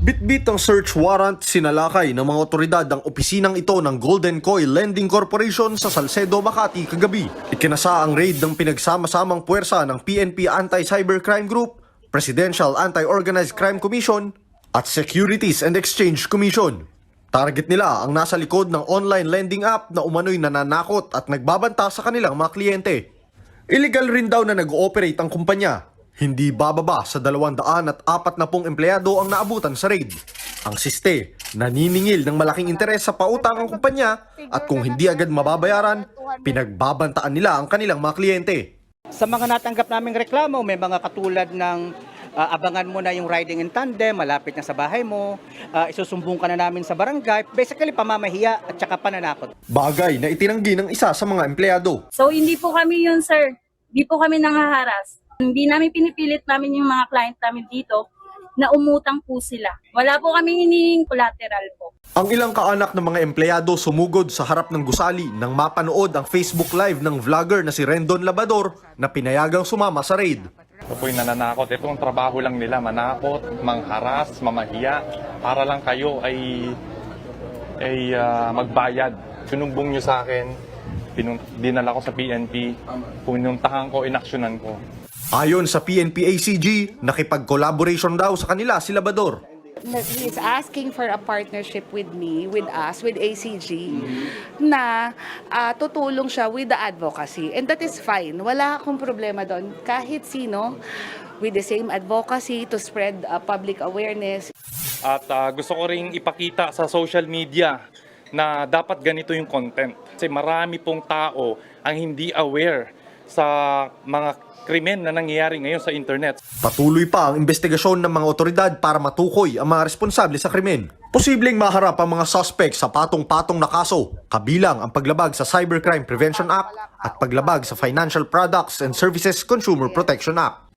Bitbit ang search warrant, sinalakay ng mga otoridad ang opisinang ito ng Golden Coil Lending Corporation sa Salcedo, Makati kagabi. Ikinasa ang raid ng pinagsama-samang puwersa ng PNP Anti-Cybercrime Group, Presidential Anti-Organized Crime Commission at Securities and Exchange Commission. Target nila ang nasa likod ng online lending app na umano'y nananakot at nagbabanta sa kanilang mga kliyente. Illegal rin daw na nag-ooperate ang kumpanya. Hindi bababa sa 240 empleyado ang naabutan sa raid. Ang siste, naniningil ng malaking interes sa pautang ang kumpanya at kung hindi agad mababayaran, pinagbabantaan nila ang kanilang mga kliyente. Sa mga natanggap naming reklamo, may mga katulad ng abangan mo na yung riding in tandem, malapit na sa bahay mo, isusumbong ka na namin sa barangay, basically pamamahiya at saka pananakot. Bagay na itinanggi ng isa sa mga empleyado. So hindi po kami yun, sir. Hindi po kami nangaharas. Hindi namin pinipilit namin yung mga client namin dito na umutang po sila. Wala po kami hinihing collateral po. Ang ilang kaanak ng mga empleyado sumugod sa harap ng gusali nang mapanood ang Facebook Live ng vlogger na si Rendon Labador na pinayagang sumama sa raid. Ito po'y nananakot. Itong trabaho lang nila, manakot, mangharas, mamahiya, para lang kayo ay magbayad. Sinumbong nyo sa akin, dinala ko sa PNP, pinuntahan ko, inaksyonan ko. Ayon sa PNP ACG, nakipag-collaboration daw sa kanila si Labador. He's asking for a partnership with me, with us, with ACG, na tutulong siya with the advocacy. And that is fine. Wala akong problema doon. Kahit sino, with the same advocacy to spread public awareness. At gusto ko ring ipakita sa social media na dapat ganito yung content. Kasi marami pong tao ang hindi aware sa mga krimen na nangyayari ngayon sa internet. Patuloy pa ang investigasyon ng mga otoridad para matukoy ang mga responsable sa krimen. Posibleng maharap ang mga suspect sa patong-patong na kaso, kabilang ang paglabag sa Cybercrime Prevention Act at paglabag sa Financial Products and Services Consumer Protection Act.